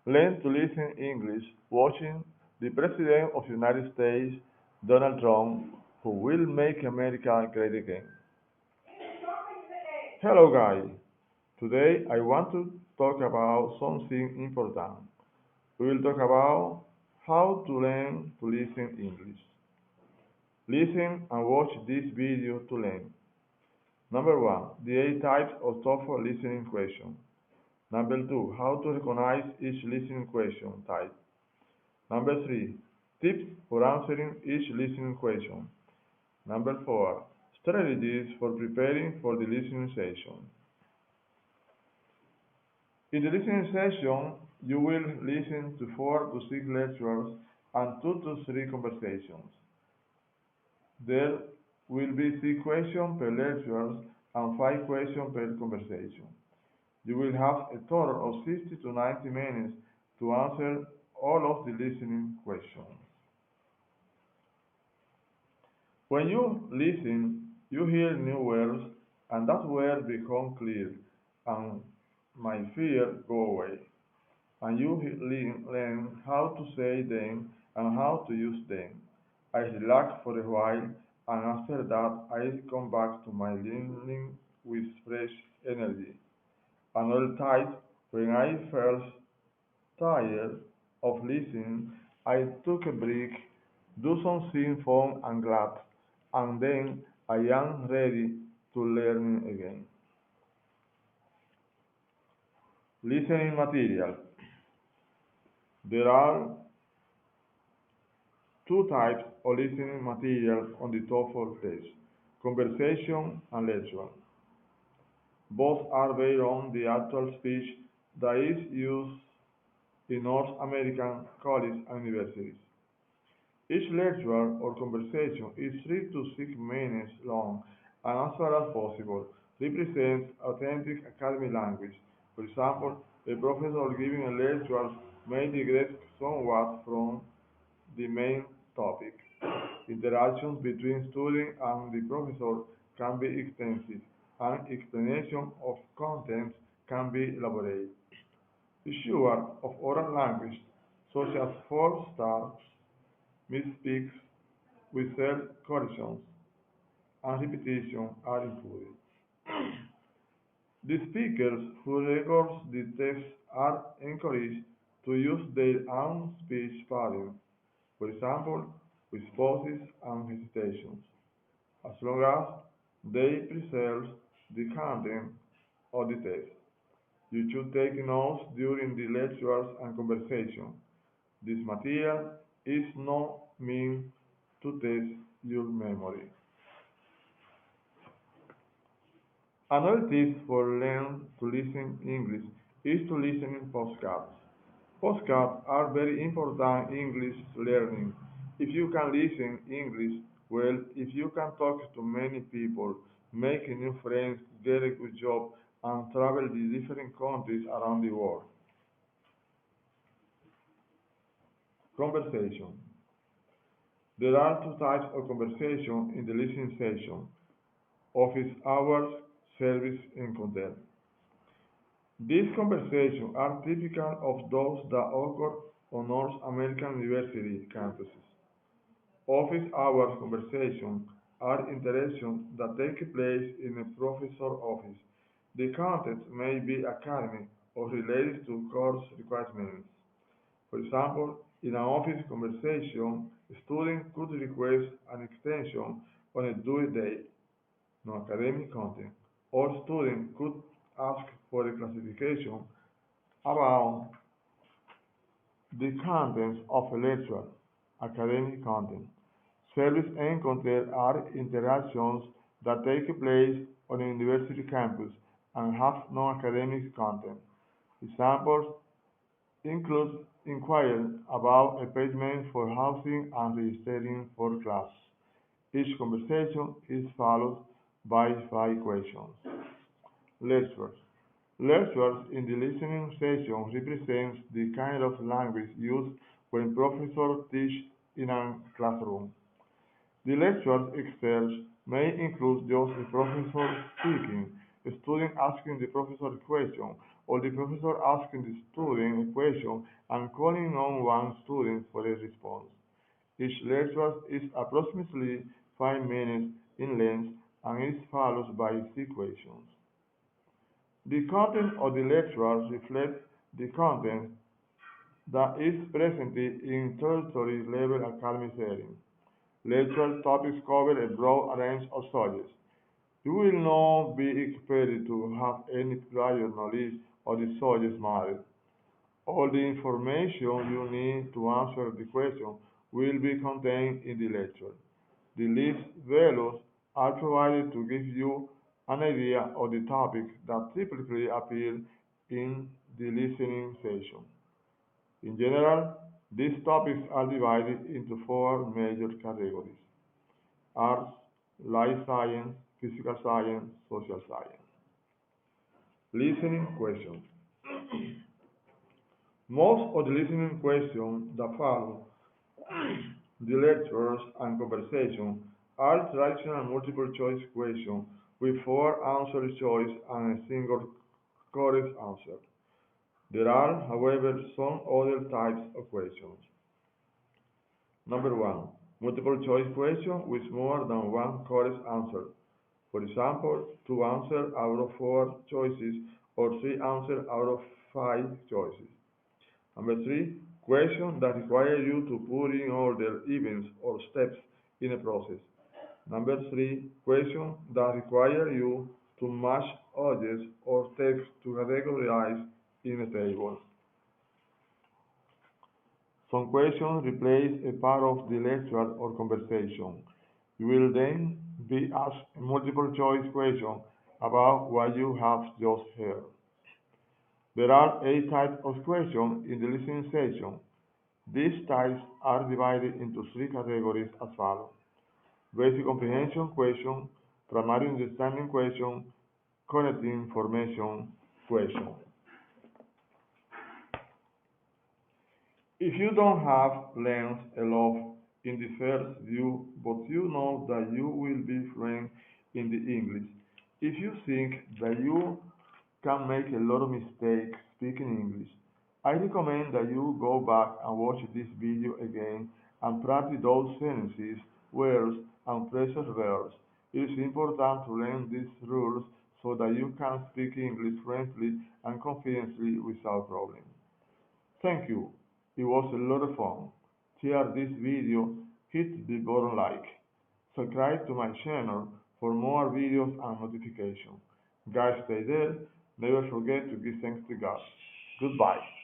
Learn to listen English watching the President of the United States, Donald Trump, who will make America great again. Hello guys, today I want to talk about something important. We will talk about how to learn to listen English. Listen and watch this video to learn. Number 1. The 8 types of TOEFL listening question. Number 2. How to recognize each listening question type. Number 3. Tips for answering each listening question. Number 4. Strategies for preparing for the listening session. In the listening session, you will listen to 4 to 6 lectures and 2 to 3 conversations. There will be 6 questions per lecture and 5 questions per conversation. You will have a total of 60 to 90 minutes to answer all of the listening questions. When you listen, you hear new words, and that word become clear, and my fear go away. And you learn how to say them and how to use them. I relax for a while, and after that, I come back to my learning with fresh energy. Another type, when I felt tired of listening, I took a break, do something fun and glad, and then I am ready to learn again. Listening material. There are two types of listening material on the TOEFL test, conversation and lecture. Both are based on the actual speech that is used in North American colleges and universities. Each lecture or conversation is 3 to 6 minutes long and as far as possible represents authentic academic language. For example, a professor giving a lecture may digress somewhat from the main topic. Interactions between student and the professor can be extensive, and explanation of content can be elaborate. Issues of oral language, such as false starts, misspeaks, without corrections, and repetition, are included. The speakers who record the text are encouraged to use their own speech patterns, for example, with pauses and hesitations, as long as they preserve the content of the text. You should take notes during the lectures and conversation. This material is not meant to test your memory. Another tip for learn to listen English is to listen in postcards. Postcards are very important English learning. If you can listen English well, if you can talk to many people, make new friends, get a good job, and travel to different countries around the world. Conversation. There are two types of conversation in the listening session: office hours, service, and content. These conversations are typical of those that occur on North American university campuses. Office hours conversations are interactions that take place in a professor's office. The content may be academic or related to course requirements. For example, in an office conversation, a student could request an extension on a due date, no academic content, or student could ask for a classification about the contents of a lecture, academic content. Service and content are interactions that take place on a university campus and have no academic content. Examples include inquiring about a payment for housing and registering for class. Each conversation is followed by 5 questions. Lectures. Lectures in the listening session represents the kind of language used when professors teach in a classroom. The lecture itself may include just the professor speaking, a student asking the professor a question, or the professor asking the student a question and calling on one student for a response. Each lecture is approximately 5 minutes in length and is followed by 6 questions. The content of the lecture reflects the content that is present in tertiary level academic setting. Lecture topics cover a broad range of subjects. You will not be expected to have any prior knowledge of the subject matter. All the information you need to answer the question will be contained in the lecture. The list values are provided to give you an idea of the topics that typically appear in the listening session. In general, these topics are divided into four major categories: arts, life science, physical science, social science. Listening questions. Most of the listening questions that follow the lectures and conversation are traditional multiple choice questions with four answer choice and a single correct answer. There are, however, some other types of questions. Number one, multiple choice question with more than one correct answer. For example, two answers out of four choices or three answers out of five choices. Number three, questions that require you to put in order events or steps in a process. Number three, questions that require you to match objects or text to categorize in a table. Some questions replace a part of the lecture or conversation. You will then be asked a multiple choice question about what you have just heard. There are 8 types of questions in the listening section. These types are divided into three categories as follows: basic comprehension question, primary understanding question, connecting information question. If you don't have learned a lot in the first view, but you know that you will be fluent in the English, if you think that you can make a lot of mistakes speaking English, I recommend that you go back and watch this video again and practice those sentences, words, and phrasal verbs. It is important to learn these rules so that you can speak English fluently and confidently without problem. Thank you. It was a lot of fun. Share this video, hit the button like, subscribe to my channel for more videos and notifications. Guys, stay there. Never forget to give thanks to God. Goodbye.